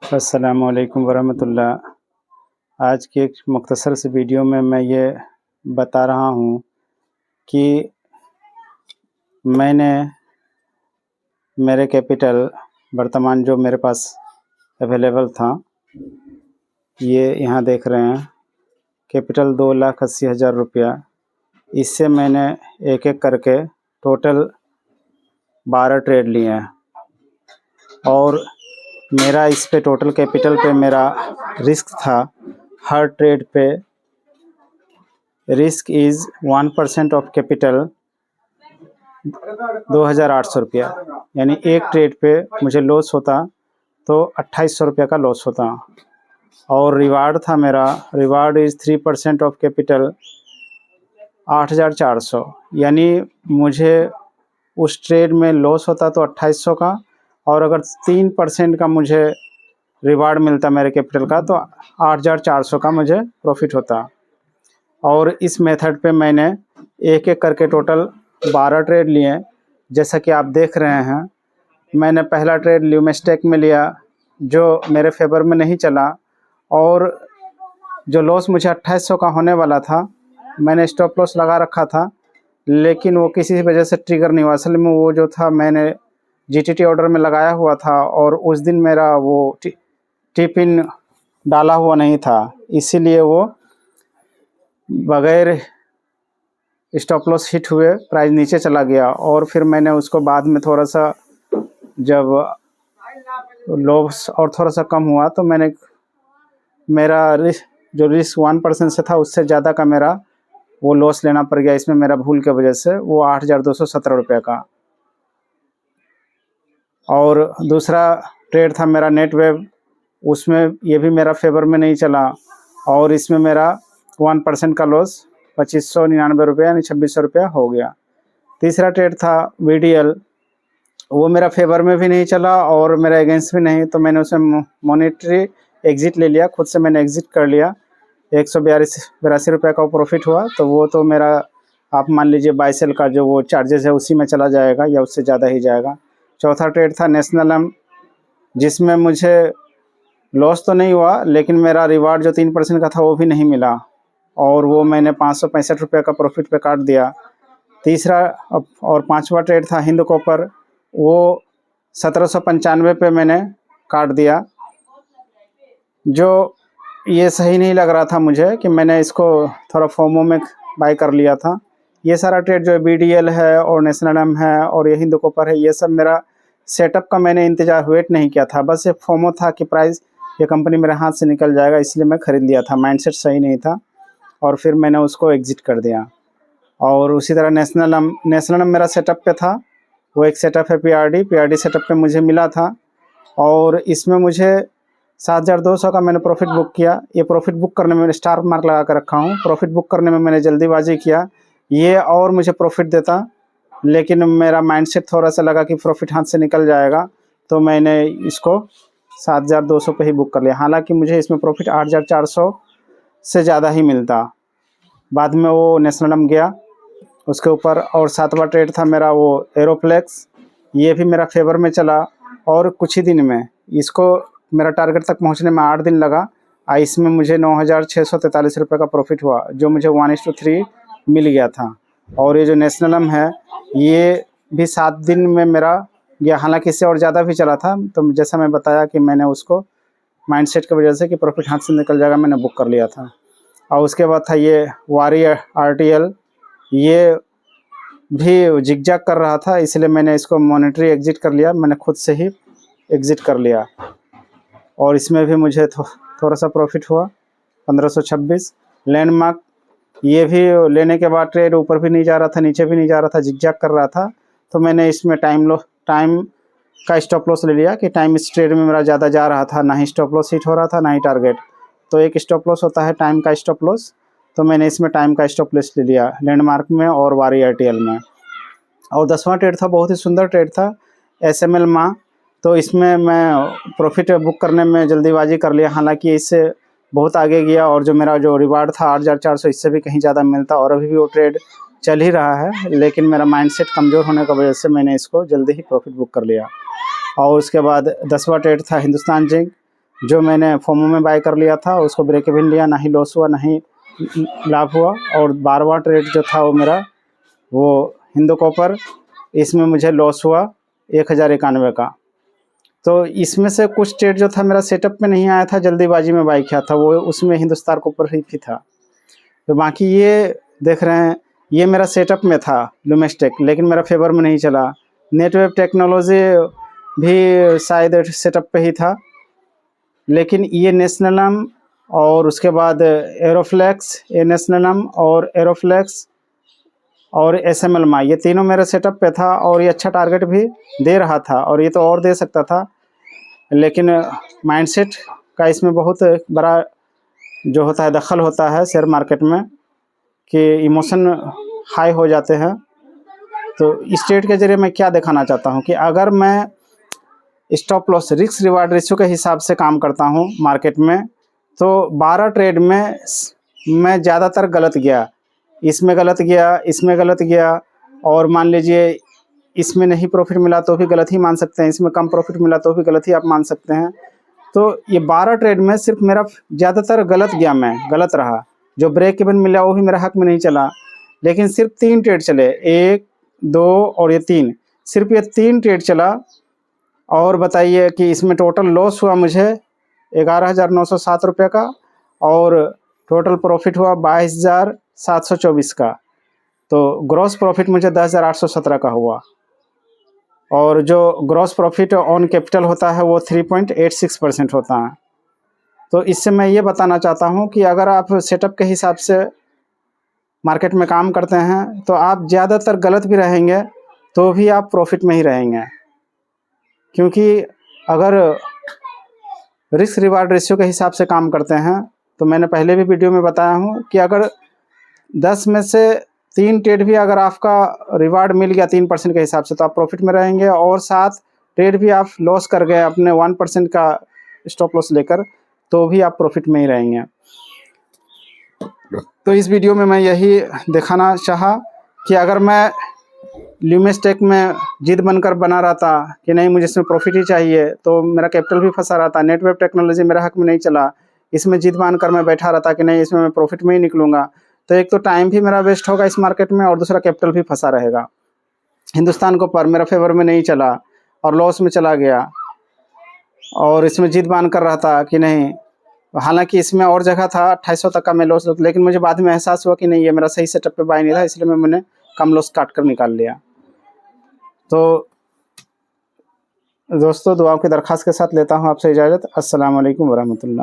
अस्सलामुअलैकुम वरहमतुल्लाह। आज की एक मुख्तसर सी वीडियो में मैं ये बता रहा हूँ कि मैंने मेरे कैपिटल वर्तमान जो मेरे पास अवेलेबल था, ये यहाँ देख रहे हैं, कैपिटल 2,80,000 रुपया। इससे मैंने एक एक करके टोटल 12 ट्रेड लिए हैं और मेरा इस पे टोटल कैपिटल पे मेरा रिस्क था, हर ट्रेड पे रिस्क इज़ 1% ऑफ कैपिटल 2,800 रुपया। यानी एक ट्रेड पे मुझे लॉस होता तो 2,800 रुपया का लॉस होता। और रिवार्ड था मेरा, रिवार्ड इज़ 3% ऑफ कैपिटल 8,400। यानी मुझे उस ट्रेड में लॉस होता तो 2,800 का, और अगर 3% का मुझे रिवार्ड मिलता मेरे कैपिटल का तो 8,400 का मुझे प्रॉफिट होता। और इस मेथड पे मैंने एक एक करके टोटल 12 ट्रेड लिए। जैसा कि आप देख रहे हैं, मैंने पहला ट्रेड ल्यूमेस्टेक में लिया जो मेरे फेवर में नहीं चला, और जो लॉस मुझे 2,800 का होने वाला था, मैंने स्टॉप लॉस लगा रखा था, लेकिन वो किसी वजह से ट्रिगर नहीं हुआ। असल में वो जो था मैंने जीटीटी ऑर्डर में लगाया हुआ था और उस दिन मेरा वो टिप इन डाला हुआ नहीं था, इसीलिए वो बगैर स्टॉप लॉस हिट हुए प्राइस नीचे चला गया। और फिर मैंने उसको बाद में थोड़ा सा जब लॉस और थोड़ा सा कम हुआ तो मैंने मेरा जो रिस्क 1% से था उससे ज़्यादा का मेरा वो लॉस लेना पड़ गया इसमें, मेरा भूल की वजह से, वो 8,217 रुपये का। और दूसरा ट्रेड था मेरा नेटवेव, उसमें ये भी मेरा फेवर में नहीं चला और इसमें मेरा 1% का लॉस 2,599 रुपये यानी 2,600 रुपया हो गया। तीसरा ट्रेड था VDL, वो मेरा फेवर में भी नहीं चला और मेरा अगेंस्ट भी नहीं, तो मैंने उसमें मॉनेटरी एग्ज़िट ले लिया, खुद से मैंने एग्ज़िट कर लिया। 182 रुपये का प्रॉफिट हुआ, तो वो तो मेरा आप मान लीजिए बाय सेल का जो वो चार्जेस है उसी में चला जाएगा या उससे ज़्यादा ही जाएगा। चौथा ट्रेड था नेशनल एम, जिसमें मुझे लॉस तो नहीं हुआ लेकिन मेरा रिवार्ड जो 3% का था वो भी नहीं मिला, और वो मैंने 565 रुपये का प्रॉफिट पे काट दिया। तीसरा और पांचवा ट्रेड था हिंद कॉपर, वो 1795 पे मैंने काट दिया, जो ये सही नहीं लग रहा था मुझे कि मैंने इसको थोड़ा फोमो में बाय कर लिया था। ये सारा ट्रेड जो BDL है और नेशनल एम है और ये हिंद कॉपर है, ये सब मेरा सेटअप का मैंने इंतज़ार वेट नहीं किया था, बस ये फोमो था कि प्राइस ये कंपनी मेरे हाथ से निकल जाएगा, इसलिए मैं ख़रीद लिया था। माइंडसेट सही नहीं था और फिर मैंने उसको एग्ज़िट कर दिया। और उसी तरह नेशनल एम मेरा सेटअप पे था, वो एक सेटअप है PRD सेटअप पे मुझे मिला था और इसमें मुझे 7,200 का मैंने प्रॉफिट बुक किया। ये प्रॉफिट बुक करने में मैंने स्टार मार्क लगा कर रखा हूँ। प्रॉफिट बुक करने में मैंने जल्दीबाजी किया, ये और मुझे प्रॉफिट देता, लेकिन मेरा माइंडसेट थोड़ा सा लगा कि प्रॉफिट हाथ से निकल जाएगा, तो मैंने इसको 7,200 पे ही बुक कर लिया। हालांकि मुझे इसमें प्रॉफिट 8,400 से ज़्यादा ही मिलता। बाद में वो नेशनल एम गया उसके ऊपर। और सातवां ट्रेड था मेरा वो एरोफ्लेक्स, ये भी मेरा फेवर में चला और कुछ ही दिन में इसको मेरा टारगेट तक पहुंचने में 8 दिन लगा। इसमें मुझे 9,643 रुपये का प्रॉफिट हुआ, जो मुझे 1:3 मिल गया था। और ये जो नेशनल एम है ये भी 7 दिन में मेरा गया, हालांकि इससे और ज़्यादा भी चला था, तो जैसा मैं बताया कि मैंने उसको माइंडसेट की वजह से कि प्रॉफिट हाथ से निकल जाएगा मैंने बुक कर लिया था। और उसके बाद था ये वारी RTL, ये भी जिगजैग कर रहा था, इसलिए मैंने इसको मॉनेटरी एग्ज़िट कर लिया, मैंने खुद से ही एग्ज़िट कर लिया। और इसमें भी मुझे थोड़ा सा प्रॉफिट हुआ 1,526। लैंडमार्क, ये भी लेने के बाद ट्रेड ऊपर भी नहीं जा रहा था नीचे भी नहीं जा रहा था, जिगजैग कर रहा था, तो मैंने इसमें टाइम का स्टॉप लॉस ले लिया कि टाइम इस ट्रेड में मेरा ज़्यादा जा रहा था, ना ही स्टॉप लॉस हिट हो रहा था ना ही टारगेट। तो एक स्टॉप लॉस होता है टाइम का स्टॉप लॉस, तो मैंने इसमें टाइम का स्टॉप लॉस ले लिया लैंडमार्क में और वारी RTL में। और 10वां ट्रेड था, बहुत ही सुंदर ट्रेड था, SML माँ, तो इसमें मैं प्रॉफिट बुक करने में जल्दीबाजी कर लिया, हालांकि इससे बहुत आगे गया और जो मेरा जो रिवार्ड था 8,400, इससे भी कहीं ज़्यादा मिलता और अभी भी वो ट्रेड चल ही रहा है, लेकिन मेरा माइंडसेट कमज़ोर होने की वजह से मैंने इसको जल्दी ही प्रॉफिट बुक कर लिया। और उसके बाद 10वां ट्रेड था हिंदुस्तान जिंक, जो मैंने फोमो में बाय कर लिया था उसको ब्रेक इवन लिया, ना ही लॉस हुआ ना ही लाभ हुआ। और 12वां ट्रेड जो था वो मेरा वो हिंदू कॉपर, इसमें मुझे लॉस हुआ 1091 का। तो इसमें से कुछ ट्रेड जो था मेरा सेटअप में नहीं आया था, जल्दीबाजी में बाय किया था, वो उसमें हिंदुस्तान कॉपर ही था। तो बाकी ये देख रहे हैं, ये मेरा सेटअप में था लुमेस्टेक, लेकिन मेरा फेवर में नहीं चला। नेटवेव टेक्नोलॉजी भी शायद सेटअप पे ही था, लेकिन ये नेशनलम और उसके बाद एरोफ्लेक्स, ये नेशनलम और एरोफ्लेक्स और एसएमएल ये तीनों मेरे सेटअप पे था, और ये अच्छा टारगेट भी दे रहा था, और ये तो और दे सकता था, लेकिन माइंडसेट का इसमें बहुत बड़ा जो होता है दखल होता है शेयर मार्केट में, कि इमोशन हाई हो जाते हैं। तो इस ट्रेड के ज़रिए मैं क्या दिखाना चाहता हूँ कि अगर मैं stop loss risk reward ratio के हिसाब से काम करता हूँ मार्केट में, तो 12 ट्रेड में मैं ज़्यादातर गलत गया, इसमें गलत गया, इसमें गलत गया, और मान लीजिए इसमें नहीं प्रॉफिट मिला तो भी गलत ही मान सकते हैं, इसमें कम प्रॉफिट मिला तो भी गलत ही आप मान सकते हैं। तो ये 12 ट्रेड में सिर्फ मेरा ज़्यादातर गलत गया, मैं गलत रहा। जो ब्रेक इवन मिला वो भी मेरा हक में नहीं चला, लेकिन सिर्फ 3 ट्रेड चले, 1, 2 और ये 3, सिर्फ ये 3 ट्रेड चला। और बताइए कि इसमें टोटल लॉस हुआ मुझे 11,907 रुपये का, और टोटल प्रॉफिट हुआ 22,724 का। तो ग्रॉस प्रॉफिट मुझे 10,817 का हुआ, और जो ग्रॉस प्रॉफिट ऑन कैपिटल होता है वो 3.86% होता है। तो इससे मैं ये बताना चाहता हूँ कि अगर आप सेटअप के हिसाब से मार्केट में काम करते हैं तो आप ज़्यादातर गलत भी रहेंगे तो भी आप प्रॉफिट में ही रहेंगे, क्योंकि अगर रिस्क रिवार्ड रेशियो के हिसाब से काम करते हैं तो मैंने पहले भी वीडियो में बताया हूँ कि अगर 10 में से 3 ट्रेड भी अगर आपका रिवार्ड मिल गया 3% के हिसाब से तो आप प्रॉफिट में रहेंगे, और 7 ट्रेड भी आप लॉस कर गए अपने 1% का स्टॉप लॉस लेकर तो भी आप प्रॉफिट में ही रहेंगे। तो इस वीडियो में मैं यही दिखाना चाहा कि अगर मैं ल्यूमेस्टेक में जिद बनकर बना रहा था कि नहीं मुझे इसमें प्रॉफिट ही चाहिए, तो मेरा कैपिटल भी फंसा रहा था। नेटवेव टेक्नोलॉजी मेरा हक में नहीं चला, इसमें जिद मान कर मैं बैठा रहा था कि नहीं इसमें मैं प्रॉफिट में ही निकलूँगा। तो एक तो टाइम भी मेरा वेस्ट होगा इस मार्केट में, और दूसरा कैपिटल भी फंसा रहेगा। हिंदुस्तान कॉपर मेरा फेवर में नहीं चला और लॉस में चला गया, और इसमें जिद मान कर रहा था कि नहीं, हालांकि इसमें और जगह था 2800 तक का मैं लॉस, लेकिन मुझे बाद में एहसास हुआ कि नहीं ये मेरा सही सेटअप पे बाय नहीं था, इसलिए मैंने कम लॉस काट कर निकाल लिया। तो दोस्तों दुआओं की दरख्वास्त के साथ लेता हूँ आपसे इजाज़त। अस्सलाम वालेकुम वरहमतुल्लाह।